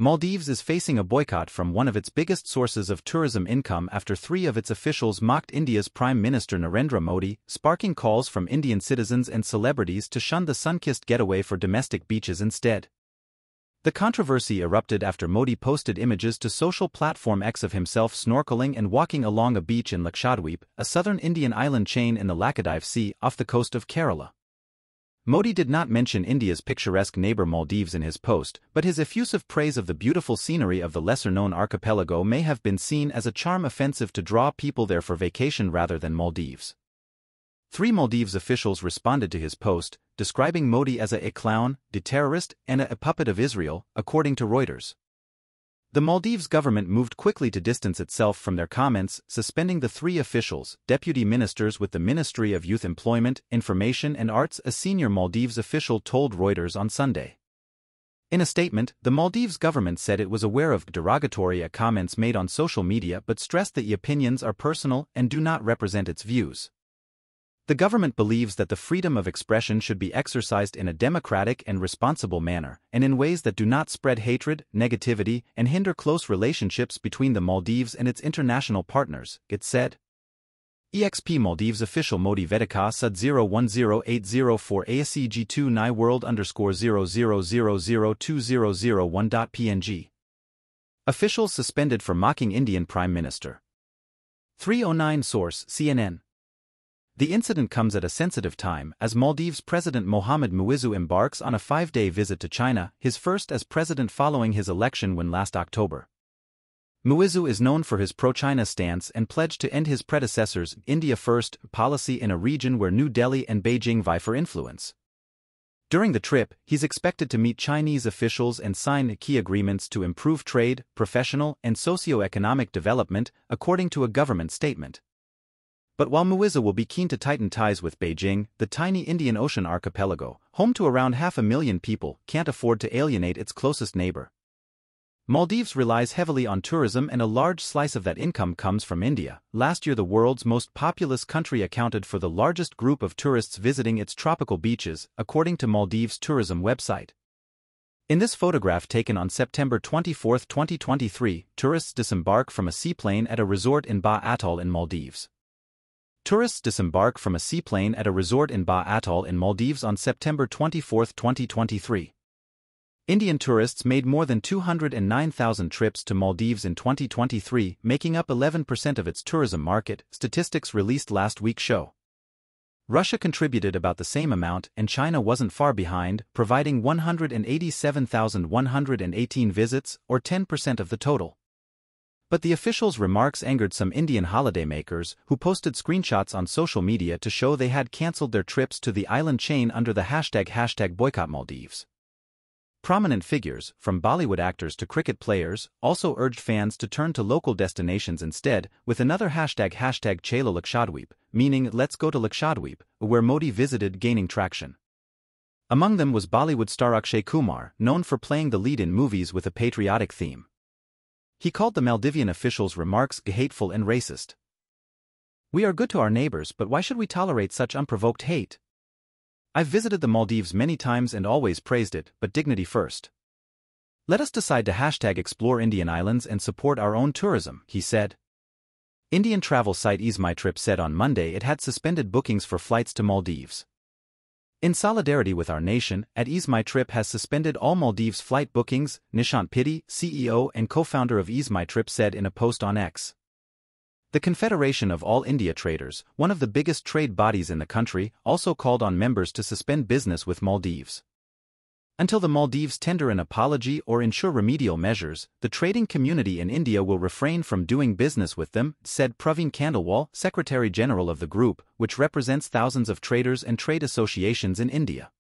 Maldives is facing a boycott from one of its biggest sources of tourism income after three of its officials mocked India's Prime Minister Narendra Modi, sparking calls from Indian citizens and celebrities to shun the sun-kissed getaway for domestic beaches instead. The controversy erupted after Modi posted images to social platform X of himself snorkeling and walking along a beach in Lakshadweep, a southern Indian island chain in the Laccadive Sea off the coast of Kerala. Modi did not mention India's picturesque neighbor Maldives in his post, but his effusive praise of the beautiful scenery of the lesser-known archipelago may have been seen as a charm offensive to draw people there for vacation rather than Maldives. Three Maldives officials responded to his post, describing Modi as a clown, the terrorist, and a puppet of Israel, according to Reuters. The Maldives government moved quickly to distance itself from their comments, suspending the three officials, deputy ministers with the Ministry of Youth Employment, Information and Arts, a senior Maldives official told Reuters on Sunday. In a statement, the Maldives government said it was aware of derogatory comments made on social media but stressed that the opinions are personal and do not represent its views. The government believes that the freedom of expression should be exercised in a democratic and responsible manner, and in ways that do not spread hatred, negativity, and hinder close relationships between the Maldives and its international partners, it said. EXP Maldives official Modi Vedika Sud 010804 ASCG2 World _00002001.png. Officials suspended for mocking Indian Prime Minister. 309 Source, CNN. The incident comes at a sensitive time as Maldives President Mohamed Muizzu embarks on a 5-day visit to China, his first as president following his election win last October. Muizzu is known for his pro-China stance and pledged to end his predecessor's India First policy in a region where New Delhi and Beijing vie for influence. During the trip, he's expected to meet Chinese officials and sign key agreements to improve trade, professional, and socio-economic development, according to a government statement. But while Muizzu will be keen to tighten ties with Beijing, the tiny Indian Ocean archipelago, home to around 500,000 people, can't afford to alienate its closest neighbor. Maldives relies heavily on tourism and a large slice of that income comes from India. Last year the world's most populous country accounted for the largest group of tourists visiting its tropical beaches, according to Maldives' tourism website. In this photograph taken on September 24, 2023, tourists disembark from a seaplane at a resort in Ba Atoll in Maldives. Tourists disembark from a seaplane at a resort in Ba Atoll in Maldives on September 24, 2023. Indian tourists made more than 209,000 trips to Maldives in 2023, making up 11% of its tourism market, statistics released last week show. Russia contributed about the same amount and China wasn't far behind, providing 187,118 visits, or 10% of the total. But the officials' remarks angered some Indian holidaymakers who posted screenshots on social media to show they had cancelled their trips to the island chain under the hashtag boycott Maldives. Prominent figures, from Bollywood actors to cricket players, also urged fans to turn to local destinations instead, with another hashtag Chalo Lakshadweep, meaning let's go to Lakshadweep, where Modi visited, gaining traction. Among them was Bollywood star Akshay Kumar, known for playing the lead in movies with a patriotic theme. He called the Maldivian officials' remarks hateful and racist. "We are good to our neighbors, but why should we tolerate such unprovoked hate? I've visited the Maldives many times and always praised it, but dignity first. Let us decide to explore Indian islands and support our own tourism," he said. Indian travel site EaseMyTrip said on Monday it had suspended bookings for flights to Maldives. In solidarity with our nation, EaseMyTrip has suspended all Maldives flight bookings, Nishant Piddy, CEO and co-founder of EaseMyTrip said in a post on X. The Confederation of All India Traders, one of the biggest trade bodies in the country, also called on members to suspend business with Maldives. Until the Maldives tender an apology or ensure remedial measures, the trading community in India will refrain from doing business with them, said Praveen Khandelwal, Secretary General of the group, which represents thousands of traders and trade associations in India.